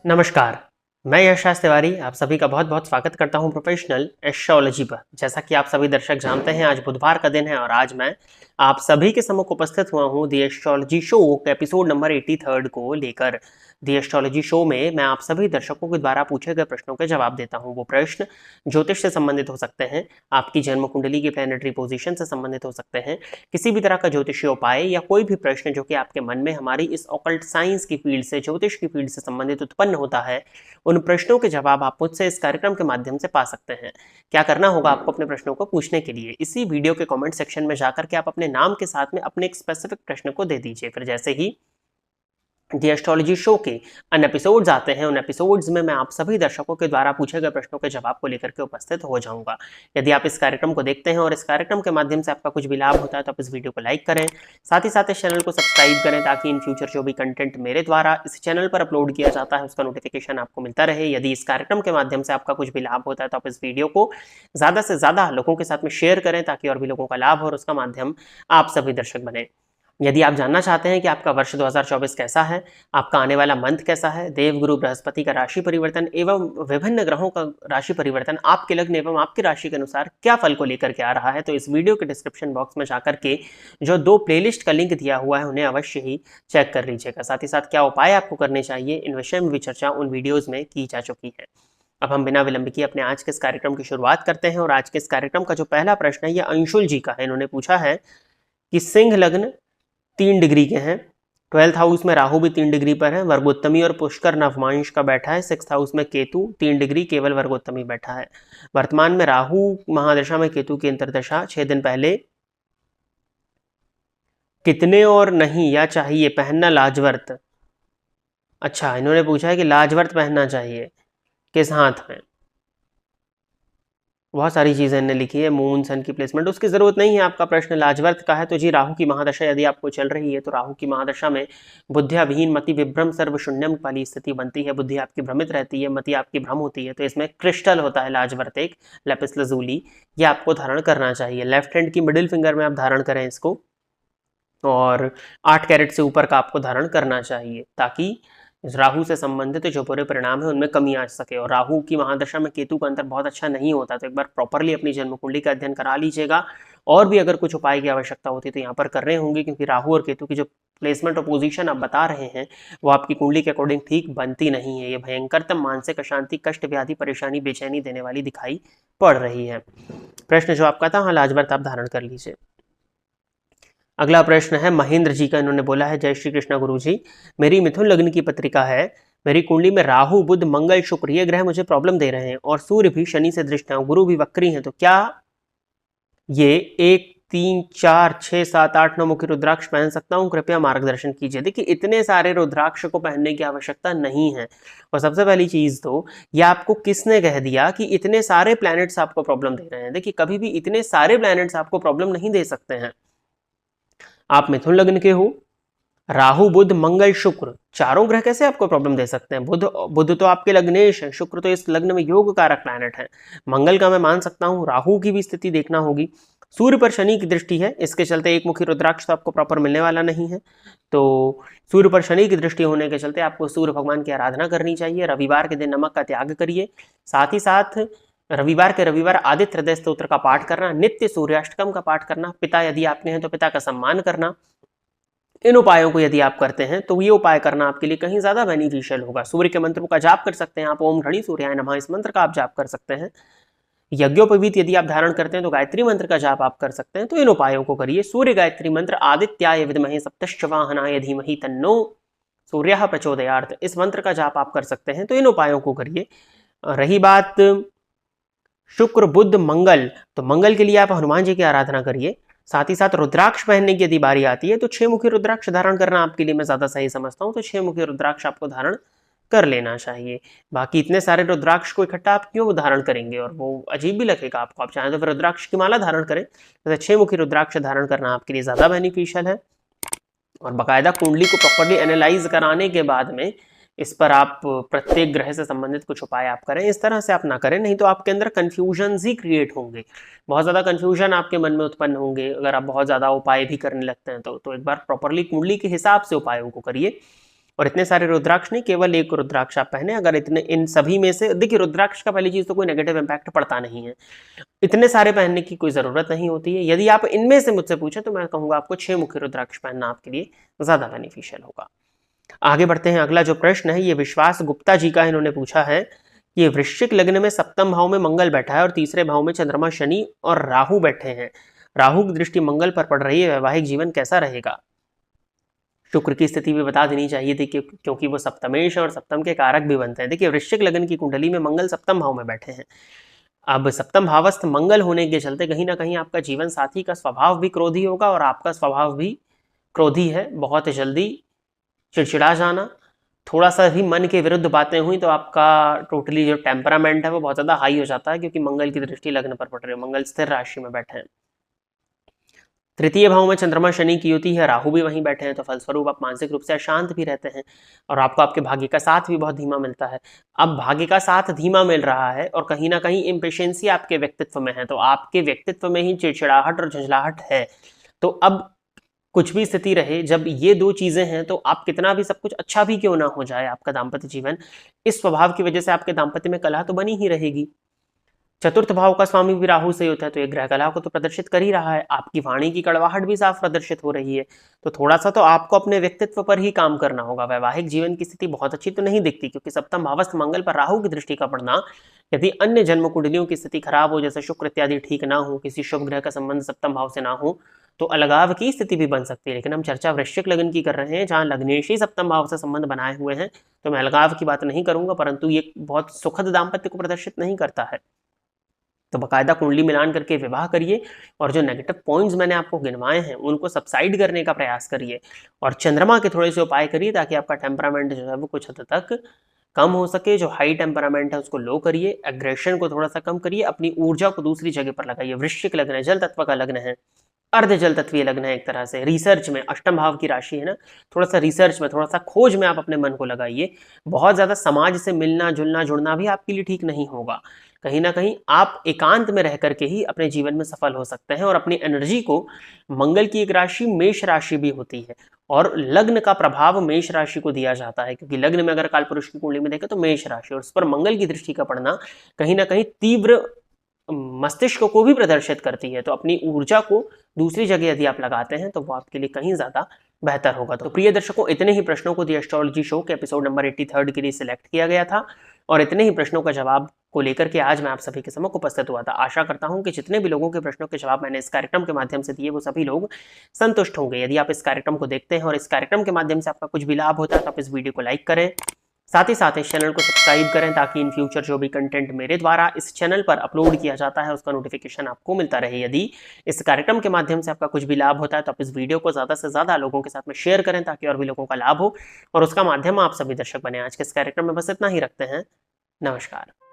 नमस्कार, मैं यश तिवारी आप सभी का बहुत बहुत स्वागत करता हूं प्रोफेशनल एस्ट्रोलॉजी पर। जैसा कि आप सभी दर्शक जानते हैं, आज बुधवार का दिन है और आज मैं आप सभी के सम्मुख उपस्थित हुआ हूं दी एस्ट्रोलॉजी शो के एपिसोड नंबर 83 को लेकर। दी एस्ट्रोलॉजी शो में मैं आप सभी दर्शकों के द्वारा पूछे गए प्रश्नों के जवाब देता हूं। वो प्रश्न ज्योतिष से संबंधित हो सकते हैं, आपकी जन्म कुंडली की प्लैनेटरी पोजीशन से संबंधित हो सकते हैं, किसी भी तरह का ज्योतिषीय उपाय या कोई भी प्रश्न जो कि आपके मन में हमारी इस ऑकल्ट साइंस की फील्ड से, ज्योतिष की फील्ड से संबंधित उत्पन्न होता है, उन प्रश्नों के जवाब आप मुझसे इस कार्यक्रम के माध्यम से पा सकते हैं। क्या करना होगा आपको अपने प्रश्नों को पूछने के लिए? इसी वीडियो के कमेंट सेक्शन में जाकर के आप अपने नाम के साथ में अपने एक स्पेसिफिक प्रश्न को दे दीजिए। फिर जैसे ही दी एस्ट्रोलॉजी शो के अन्य एपिसोड्स आते हैं, उन एपिसोड्स में मैं आप सभी दर्शकों के द्वारा पूछे गए प्रश्नों के जवाब को लेकर के उपस्थित हो जाऊंगा। यदि आप इस कार्यक्रम को देखते हैं और इस कार्यक्रम के माध्यम से आपका कुछ भी लाभ होता है तो आप इस वीडियो को लाइक करें, साथ ही साथ इस चैनल को सब्सक्राइब करें ताकि इन फ्यूचर जो भी कंटेंट मेरे द्वारा इस चैनल पर अपलोड किया जाता है उसका नोटिफिकेशन आपको मिलता रहे। यदि इस कार्यक्रम के माध्यम से आपका कुछ भी लाभ होता है तो आप इस वीडियो को ज़्यादा से ज़्यादा लोगों के साथ में शेयर करें ताकि और भी लोगों का लाभ हो और उसका माध्यम आप सभी दर्शक बने। यदि आप जानना चाहते हैं कि आपका वर्ष 2024 कैसा है, आपका आने वाला मंथ कैसा है, देवगुरु बृहस्पति का राशि परिवर्तन एवं विभिन्न ग्रहों का राशि परिवर्तन आपके लग्न एवं आपकी राशि के अनुसार क्या फल को लेकर के आ रहा है, तो इस वीडियो के डिस्क्रिप्शन बॉक्स में जाकर के जो 2 प्लेलिस्ट का लिंक दिया हुआ है उन्हें अवश्य ही चेक कर लीजिएगा। साथ ही साथ क्या उपाय आपको करने चाहिए, इन विषय में भी चर्चा उन वीडियोज में की जा चुकी है। अब हम बिना विलंब किए अपने आज के इस कार्यक्रम की शुरुआत करते हैं और आज के इस कार्यक्रम का जो पहला प्रश्न है यह अंशुल जी का है। इन्होंने पूछा है कि सिंह लग्न 3 डिग्री के हैं, 12th हाउस में राहु भी 3 डिग्री पर है, वर्गोत्तमी और पुष्कर नवमांश का बैठा है, 6th हाउस में केतु 3 डिग्री केवल वर्गोत्तमी बैठा है। वर्तमान में राहु महादशा में केतु की अंतर्दशा 6 दिन पहले। कितने और नहीं या चाहिए पहनना लाजवर्त? अच्छा, इन्होंने पूछा है कि लाजवर्त पहनना चाहिए किस हाथ में। बहुत सारी चीज़ें इन्होंने लिखी है, मून सन की प्लेसमेंट उसकी ज़रूरत नहीं है। आपका प्रश्न लाजवर्त का है तो जी राहु की महादशा यदि आपको चल रही है तो राहु की महादशा में बुद्ध्याविहीन मति विभ्रम सर्व शून्यम वाली स्थिति बनती है। बुद्धि आपकी भ्रमित रहती है, मति आपकी भ्रम होती है, तो इसमें क्रिस्टल होता है लाजवर्त, एक लेपिस लजूली, ये आपको धारण करना चाहिए। लेफ्ट हैंड की मिडिल फिंगर में आप धारण करें इसको और 8 कैरेट से ऊपर का आपको धारण करना चाहिए ताकि राहु से संबंधित जो बुरे परिणाम है उनमें कमी आ सके। और राहु की महादशा में केतु का अंतर बहुत अच्छा नहीं होता, तो एक बार प्रॉपरली अपनी जन्म कुंडली का अध्ययन करा लीजिएगा। और भी अगर कुछ उपाय की आवश्यकता होती है तो यहाँ पर कर रहे होंगे, क्योंकि राहु और केतु की जो प्लेसमेंट और पोजीशन आप बता रहे हैं वो आपकी कुंडली के अकॉर्डिंग ठीक बनती नहीं है। ये भयंकरतम मानसिक अशांति, कष्ट, व्याधि, परेशानी, बेचैनी देने वाली दिखाई पड़ रही है। प्रश्न जो आपका था, हाँ लाजवर्त आप धारण कर लीजिए। अगला प्रश्न है महेंद्र जी का। इन्होंने बोला है, जय श्री कृष्णा गुरु जी, मेरी मिथुन लग्न की पत्रिका है, मेरी कुंडली में राहु बुध मंगल शुक्र ये ग्रह मुझे प्रॉब्लम दे रहे हैं और सूर्य भी शनि से दृष्ट है, गुरु भी वक्री हैं, तो क्या ये 1 3 4 6 7 8 9 मुखी रुद्राक्ष पहन सकता हूँ? कृपया मार्गदर्शन कीजिए। देखिए, इतने सारे रुद्राक्ष को पहनने की आवश्यकता नहीं है। और सबसे पहली चीज तो ये आपको किसने कह दिया कि इतने सारे प्लैनेट्स आपको प्रॉब्लम दे रहे हैं? देखिए, कभी भी इतने सारे प्लैनेट्स आपको प्रॉब्लम नहीं दे सकते हैं। आप मिथुन लग्न के हो, राहु बुध मंगल शुक्र चारों ग्रह कैसे आपको प्रॉब्लम दे सकते हैं? बुध तो आपके लग्नेश है, शुक्र तो इस लग्न में योग कारक प्लैनेट है, मंगल का मैं मान सकता हूं, राहु की भी स्थिति देखना होगी, सूर्य पर शनि की दृष्टि है, इसके चलते एक मुखी रुद्राक्ष तो आपको प्रॉपर मिलने वाला नहीं है। तो सूर्य पर शनि की दृष्टि होने के चलते आपको सूर्य भगवान की आराधना करनी चाहिए। रविवार के दिन नमक का त्याग करिए, साथ ही साथ रविवार के रविवार आदित्य हृदय स्तोत्र का पाठ करना, नित्य सूर्याष्टकम का पाठ करना, पिता यदि आपके हैं तो पिता का सम्मान करना, इन उपायों को यदि आप करते हैं तो ये उपाय करना आपके लिए कहीं ज्यादा बेनिफिशियल होगा। सूर्य के मंत्रों का जाप कर सकते हैं आप, ओम ऋणी सूर्याय नमः इस मंत्र का आप जाप कर सकते हैं। यज्ञोपवीत यदि आप धारण करते हैं तो गायत्री मंत्र का जाप आप कर सकते हैं। तो इन उपायों को करिए। सूर्य गायत्री मंत्र, आदित्याय विद्महे सप्तश्च वाहनाय धीमहि तन्नो सूर्यः प्रचोदयात्, इस मंत्र का जाप आप कर सकते हैं। तो इन उपायों को करिए। रही बात शुक्र बुध मंगल, तो मंगल के लिए आप हनुमान जी की आराधना करिए। साथ ही साथ रुद्राक्ष पहनने की यदि बारी आती है तो 6 मुखी रुद्राक्ष धारण करना आपके लिए मैं ज्यादा सही समझता हूं, तो 6 मुखी रुद्राक्ष आपको धारण कर लेना चाहिए। बाकी इतने सारे रुद्राक्ष को इकट्ठा आप क्यों धारण करेंगे और वो अजीब भी लगेगा आपको। आप चाहें तो फिर रुद्राक्ष की माला धारण करें, जैसे 6 मुखी रुद्राक्ष धारण करना आपके लिए ज्यादा बेनिफिशियल है। और बाकायदा कुंडली को प्रॉपर्ली एनालाइज कराने के बाद में इस पर आप प्रत्येक ग्रह से संबंधित कुछ उपाय आप करें। इस तरह से आप ना करें, नहीं तो आपके अंदर कंफ्यूजन ही क्रिएट होंगे, बहुत ज़्यादा कंफ्यूजन आपके मन में उत्पन्न होंगे अगर आप बहुत ज़्यादा उपाय भी करने लगते हैं तो एक बार प्रॉपरली कुंडली के हिसाब से उपायों को करिए। और इतने सारे रुद्राक्ष नहीं, केवल एक रुद्राक्ष आप पहने। अगर इतने इन सभी में से, देखिए रुद्राक्ष का पहली चीज तो कोई नेगेटिव इंपैक्ट पड़ता नहीं है, इतने सारे पहनने की कोई जरूरत नहीं होती है। यदि आप इनमें से मुझसे पूछे तो मैं कहूंगा आपको 6 मुख्य रुद्राक्ष पहनना आपके लिए ज्यादा बेनिफिशियल होगा। आगे बढ़ते हैं। अगला जो प्रश्न है ये विश्वास गुप्ता जी का है। इन्होंने पूछा है कि वृश्चिक लग्न में सप्तम भाव में मंगल बैठा है और तीसरे भाव में चंद्रमा, शनि और राहु बैठे हैं। राहु की दृष्टि मंगल पर पड़ रही है, वैवाहिक जीवन कैसा रहेगा? शुक्र की स्थिति भी बता देनी चाहिए थी क्योंकि वो सप्तमेश और सप्तम के कारक भी बनते हैं। देखिए वृश्चिक लग्न की कुंडली में मंगल सप्तम भाव में बैठे हैं। अब सप्तम भावस्थ मंगल होने के चलते कहीं ना कहीं आपका जीवन साथी का स्वभाव भी क्रोधी होगा और आपका स्वभाव भी क्रोधी है। बहुत जल्दी चिड़चिड़ा जाना, थोड़ा सा भी मन के विरुद्ध बातें हुई तो आपका टोटली जो टेम्परामेंट है वो बहुत ज़्यादा हाई हो जाता है, क्योंकि मंगल की दृष्टि लग्न पर पड़ रही है, मंगल स्थिर राशि में बैठे हैं। तृतीय भाव में चंद्रमा शनि की युति है, राहु भी वहीं बैठे हैं, तो फलस्वरूप आप मानसिक रूप से अशांत भी रहते हैं और आपको आपके भाग्य का साथ भी बहुत धीमा मिलता है। अब भाग्य का साथ धीमा मिल रहा है और कहीं ना कहीं इम्पेशेंसी आपके व्यक्तित्व में है, तो आपके व्यक्तित्व में ही चिड़चिड़ाहट और झंझलाहट है। तो अब कुछ भी स्थिति रहे, जब ये दो चीजें हैं तो आप कितना भी सब कुछ अच्छा भी क्यों ना हो जाए, आपका दाम्पत्य जीवन इस स्वभाव की वजह से आपके दाम्पत्य में कलह तो बनी ही रहेगी। चतुर्थ भाव का स्वामी भी राहु से होता है, तो एक ग्रह कलह को तो प्रदर्शित कर ही रहा है। आपकी वाणी की कड़वाहट भी साफ प्रदर्शित हो रही है, तो थोड़ा सा तो आपको अपने व्यक्तित्व पर ही काम करना होगा। वैवाहिक जीवन की स्थिति बहुत अच्छी तो नहीं दिखती, क्योंकि सप्तम भावस्थ मंगल पर राहु की दृष्टि का पड़ना, यदि अन्य जन्म कुंडलियों की स्थिति खराब हो, जैसे शुक्र इत्यादि ठीक ना हो, किसी शुभ ग्रह का संबंध सप्तम भाव से ना हो, तो अलगाव की स्थिति भी बन सकती है। लेकिन हम चर्चा वृश्चिक लग्न की कर रहे हैं, जहां लग्नेश ही सप्तम भाव से संबंध बनाए हुए हैं, तो मैं अलगाव की बात नहीं करूंगा, परंतु ये बहुत सुखद दाम्पत्य को प्रदर्शित नहीं करता है। तो बाकायदा कुंडली मिलान करके विवाह करिए और जो नेगेटिव पॉइंट्स मैंने आपको गिनवाए हैं उनको सबसाइड करने का प्रयास करिए और चंद्रमा के थोड़े से उपाय करिए, ताकि आपका टेम्परामेंट जो है वो कुछ हद तक कम हो सके। जो हाई टेम्परामेंट है उसको लो करिए, एग्रेशन को थोड़ा सा कम करिए, अपनी ऊर्जा को दूसरी जगह पर लगाइए। वृश्चिक लग्न है, जल तत्व का लग्न है, अर्ध जल तत्वीय लग्न है, एक तरह से रिसर्च में, अष्टम भाव की राशि है ना, थोड़ा सा रिसर्च में, थोड़ा सा खोज में आप अपने मन को लगाइए। बहुत ज्यादा समाज से मिलना जुलना जुड़ना भी आपके लिए ठीक नहीं होगा। कहीं ना कहीं आप एकांत में रह करके ही अपने जीवन में सफल हो सकते हैं और अपनी एनर्जी को, मंगल की एक राशि मेष राशि भी होती है और लग्न का प्रभाव मेष राशि को दिया जाता है, क्योंकि लग्न में अगर कालपुरुष की कुंडली में देखें तो मेष राशि और उस पर मंगल की दृष्टि का पड़ना कहीं ना कहीं तीव्र मस्तिष्क को भी प्रदर्शित करती है। तो अपनी ऊर्जा को दूसरी जगह यदि आप लगाते हैं तो वो आपके लिए कहीं ज्यादा बेहतर होगा। तो प्रिय दर्शकों, इतने ही प्रश्नों को दी एस्ट्रोलॉजी शो के एपिसोड नंबर 83 के लिए सिलेक्ट किया गया था और इतने ही प्रश्नों का जवाब को लेकर के आज मैं आप सभी के समक्ष उपस्थित हुआ था। आशा करता हूं कि जितने भी लोगों के प्रश्नों के जवाब मैंने इस कार्यक्रम के माध्यम से दिए वो सभी लोग संतुष्ट होंगे। यदि आप इस कार्यक्रम को देखते हैं और इस कार्यक्रम के माध्यम से आपका कुछ भी लाभ होता है तो आप इस वीडियो को लाइक करें, साथ ही साथ इस चैनल को सब्सक्राइब करें, ताकि इन फ्यूचर जो भी कंटेंट मेरे द्वारा इस चैनल पर अपलोड किया जाता है उसका नोटिफिकेशन आपको मिलता रहे। यदि इस कार्यक्रम के माध्यम से आपका कुछ भी लाभ होता है तो आप इस वीडियो को ज़्यादा से ज़्यादा लोगों के साथ में शेयर करें, ताकि और भी लोगों का लाभ हो और उसका माध्यम आप सभी दर्शक बने। आज के इस कार्यक्रम में बस इतना ही रखते हैं। नमस्कार।